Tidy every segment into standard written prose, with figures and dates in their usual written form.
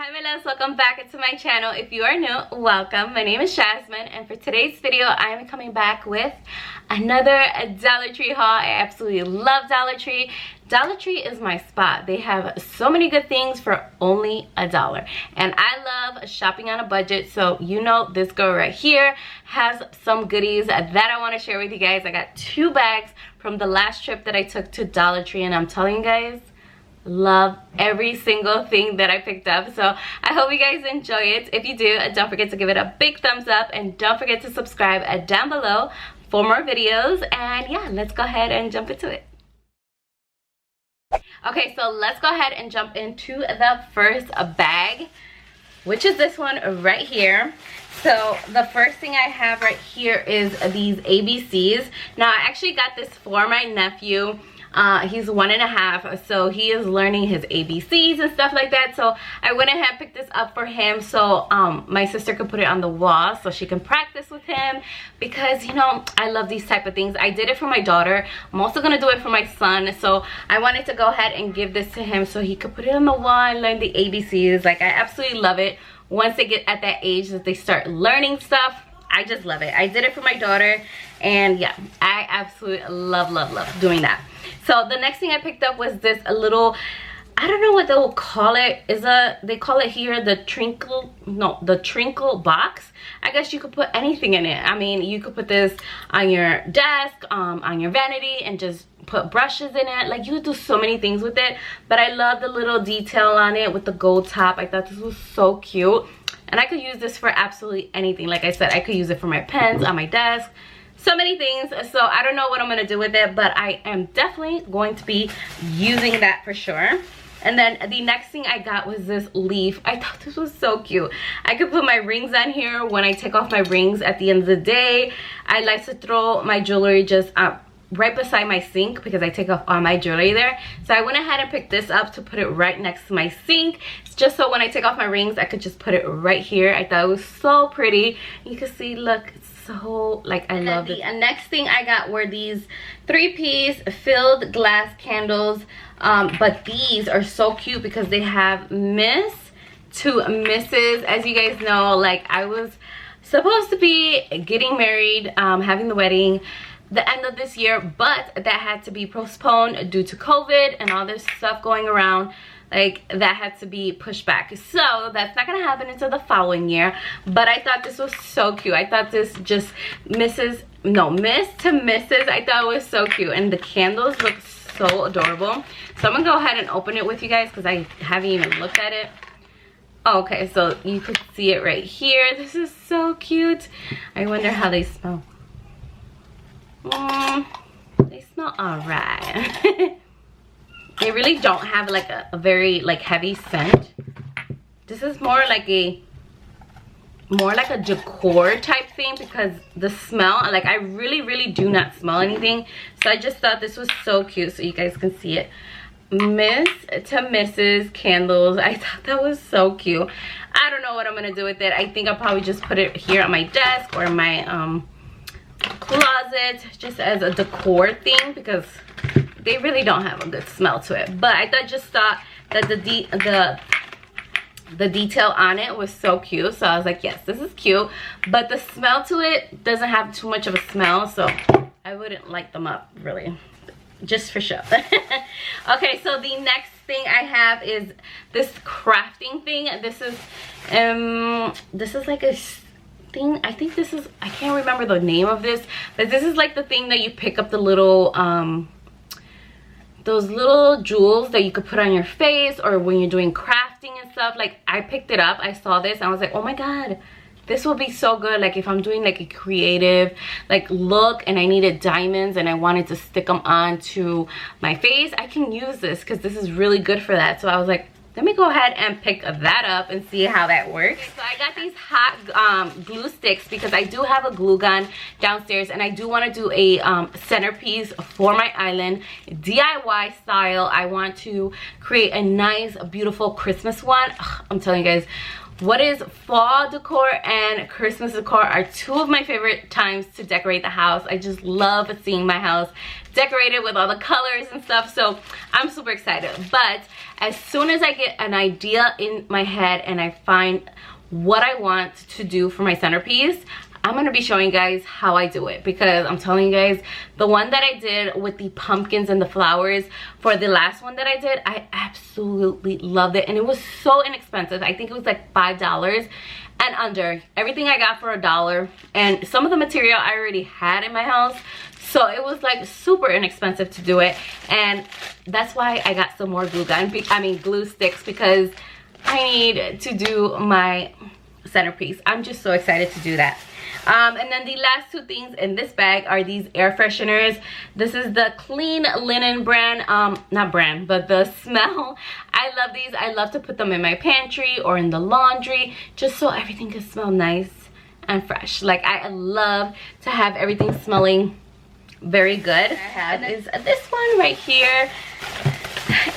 Hi my loves, welcome back to my channel. If you are new, welcome. My name is Jasmine, and for today's video I am coming back with another Dollar Tree haul. I absolutely love Dollar Tree. Dollar Tree is my spot. They have so many good things for only $1, and I love shopping on a budget. So you know this girl right here has some goodies that I want to share with you guys. I got 2 bags from the last trip that I took to Dollar Tree, and I'm telling you guys, love every single thing that I picked up. So I hope you guys enjoy it. If you do, don't forget to give it a big thumbs up, and don't forget to subscribe down below for more videos. And yeah, let's go ahead and jump into it. Okay, so let's go ahead and jump into the first bag, which is this one right here. So the first thing I have right here is these ABCs. Now I actually got this for my nephew. He's 1.5, so he is learning his ABCs and stuff like that. So I went ahead and picked this up for him so my sister could put it on the wall so she can practice with him, because you know I love these type of things. I did it for my daughter. I'm also gonna do it for my son, so I wanted to go ahead and give this to him so he could put it on the wall and learn the ABCs. Like, I absolutely love it. Once they get at that age that they start learning stuff, I just love it. I did it for my daughter, and yeah, I absolutely love doing that. So the next thing I picked up was this little, I don't know what they'll call it. They call it here the trinkle box. I guess you could put anything in it. I mean, you could put this on your desk, on your vanity, and just put brushes in it. Like, you could do so many things with it. But I love the little detail on it with the gold top. I thought this was so cute. And I could use this for absolutely anything. Like I said, I could use it for my pens on my desk. So many things. So I don't know what I'm going to do with it, but I am definitely going to be using that for sure. And then the next thing I got was this leaf. I thought this was so cute. I could put my rings on here when I take off my rings at the end of the day. I like to throw my jewelry just right beside my sink, because I take off all my jewelry there. So I went ahead and picked this up to put it right next to my sink. It's just so when I take off my rings, I could just put it right here. I thought it was so pretty. You can see, look, it's so, like, I love it. And next thing I got were these 3-piece filled glass candles. But these are so cute because they have Miss to Mrs. As you guys know, like, I was supposed to be getting married, having the wedding the end of this year, but that had to be postponed due to COVID and all this stuff going around. Like, that had to be pushed back, so that's not gonna happen until the following year. But I thought this was so cute. I thought this just Miss to Mrs. I thought it was so cute, and the candles look so adorable. So I'm gonna go ahead and open it with you guys because I haven't even looked at it. Okay, so you could see it right here. This is so cute. I wonder how they smell. They smell alright. They really don't have like a very like heavy scent. This is more like a decor type thing, because the smell, like, I really do not smell anything. So I just thought this was so cute, so you guys can see it. Miss to Mrs. candles. I thought that was so cute. I don't know what I'm gonna do with it. I think I'll probably just put it here on my desk or my closet, just as a decor thing, because they really don't have a good smell to it. But I thought that the detail on it was so cute, so I was like, yes, this is cute. But the smell to it doesn't have too much of a smell, so I wouldn't light them up really, just for show. Okay, so the next thing I have is this crafting thing. This is like a thing. I think this is, I can't remember the name of this, but this is like the thing that you pick up the little those little jewels that you could put on your face, or when you're doing crafting and stuff. Like, I picked it up, I saw this, and I was like, oh my god, this will be so good. Like, if I'm doing like a creative like look and I needed diamonds and I wanted to stick them onto my face, I can use this because this is really good for that. So I was like, let me go ahead and pick that up and see how that works. Okay, so I got these hot glue sticks because I do have a glue gun downstairs, and I do want to do a centerpiece for my island, DIY style. I want to create a nice, beautiful Christmas one. Ugh, I'm telling you guys, what is fall decor and Christmas decor are two of my favorite times to decorate the house. I just love seeing my house decorated with all the colors and stuff, so I'm super excited. But as soon as I get an idea in my head and I find what I want to do for my centerpiece, I'm gonna be showing you guys how I do it, because I'm telling you guys, the one that I did with the pumpkins and the flowers for the last one that I did, I absolutely loved it, and it was so inexpensive. I think it was like $5 and under. Everything I got for $1, and some of the material I already had in my house, so it was like super inexpensive to do it. And that's why I got some more glue sticks, because I need to do my centerpiece. I'm just so excited to do that. And then the last two things in this bag are these air fresheners. This is the Clean Linen brand, not brand, but the smell. I love these. I love to put them in my pantry or in the laundry, just so everything can smell nice and fresh. Like, I love to have everything smelling very good. I have is this one right here.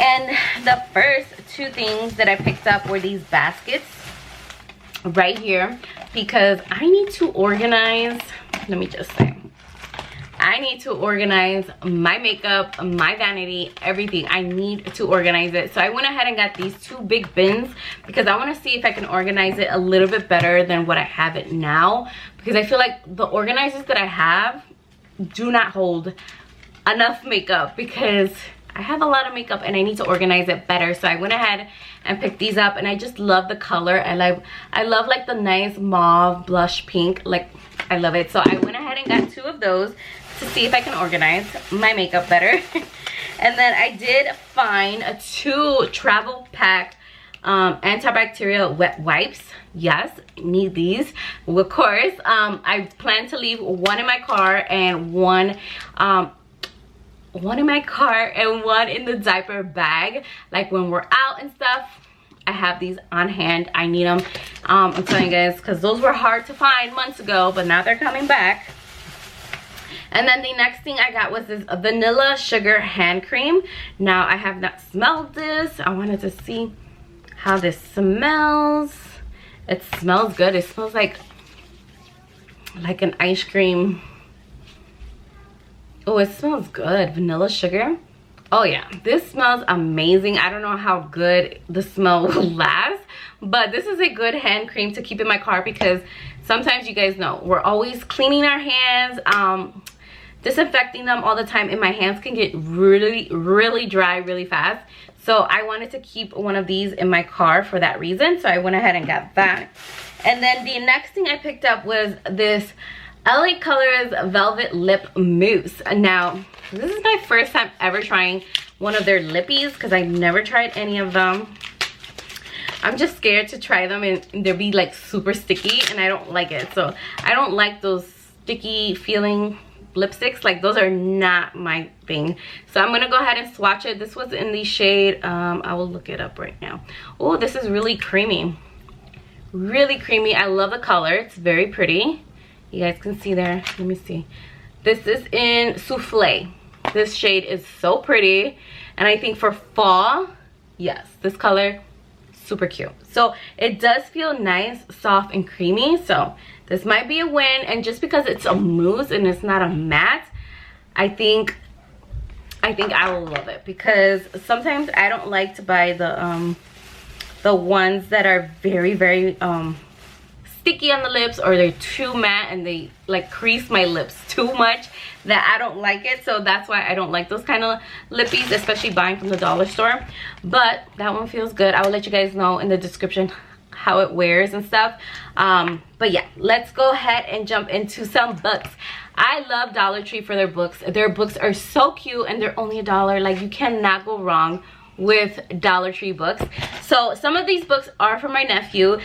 And the first two things that I picked up were these baskets right here, because I need to organize, let me just say, I need to organize my makeup, my vanity, everything. I need to organize it. So I went ahead and got these two big bins, because I want to see if I can organize it a little bit better than what I have it now, because I feel like the organizers that I have do not hold enough makeup, because I have a lot of makeup and I need to organize it better. So I went ahead and picked these up, and I just love the color. I love like the nice mauve blush pink. Like, I love it. So I went ahead and got two of those to see if I can organize my makeup better. And then I did find two travel pack antibacterial wet wipes. Yes, need these, of course. I plan to leave one in my car and one in my car and one in the diaper bag. Like, when we're out and stuff, I have these on hand. I need them. I'm telling you guys, because those were hard to find months ago, but now they're coming back. And then the next thing I got was this vanilla sugar hand cream. Now, I have not smelled this. I wanted to see how this smells. It smells good. It smells like an ice cream. Oh, it smells good. Vanilla sugar. Oh yeah, this smells amazing. I don't know how good the smell will last, but this is a good hand cream to keep in my car, because sometimes, you guys know, we're always cleaning our hands, disinfecting them all the time, and my hands can get really dry really fast. So I wanted to keep one of these in my car for that reason, so I went ahead and got that. And then the next thing I picked up was this LA Colors Velvet Lip Mousse. Now, this is my first time ever trying one of their lippies, because I've never tried any of them. I'm just scared to try them and they'll be like super sticky, and I don't like it. So I don't like those sticky feeling lipsticks. Like, those are not my thing. So I'm gonna go ahead and swatch it. This was in the shade, I will look it up right now. Oh, this is really creamy. Really creamy. I love the color. It's very pretty. You guys can see there. Let me see. This is in Souffle. This shade is so pretty. And I think for fall, yes, this color, super cute. So it does feel nice, soft, and creamy. So this might be a win. And just because it's a mousse and it's not a matte, I think I will love it. Because sometimes I don't like to buy the ones that are very sticky on the lips, or they're too matte and they like crease my lips too much, that I don't like it. So that's why I don't like those kind of lippies, especially buying from the dollar store. But that one feels good. I will let you guys know in the description how it wears and stuff. But yeah, let's go ahead and jump into some books. I love Dollar Tree for their books. Their books are so cute, and they're only $1. Like, you cannot go wrong with Dollar Tree books. So some of these books are for my nephew.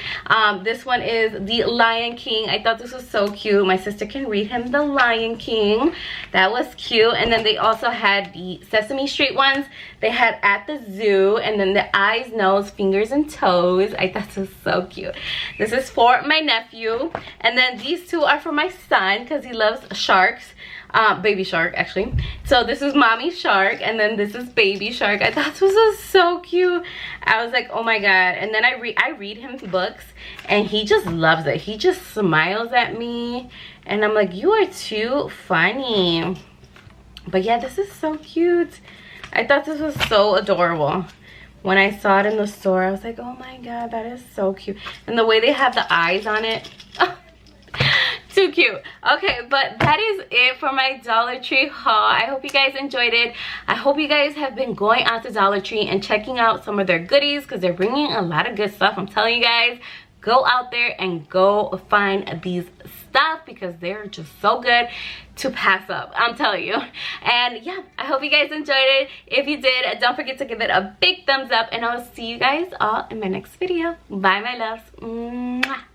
This one is The Lion King. I thought this was so cute. My sister can read him The Lion King. That was cute. And then they also had the Sesame Street ones. They had At the Zoo, and then the Eyes, Nose, Fingers, and Toes. I thought this was so cute. This is for my nephew. And then these two are for my son, because he loves sharks. Baby shark actually. So this is mommy shark, and then this is baby shark. I thought this was so cute. I was like, oh my god. And then I read him books, and he just loves it. He just smiles at me, and I'm like, you are too funny. But yeah, this is so cute. I thought this was so adorable. When I saw it in the store, I was like, oh my god, that is so cute. And the way they have the eyes on it, too cute. Okay, but that is it for my Dollar Tree haul. I hope you guys enjoyed it. I hope you guys have been going out to Dollar Tree and checking out some of their goodies, because they're bringing a lot of good stuff. I'm telling you guys, go out there and go find these stuff, because they're just so good to pass up, I'm telling you. And yeah, I hope you guys enjoyed it. If you did, don't forget to give it a big thumbs up, and I'll see you guys all in my next video. Bye, my loves. Mwah.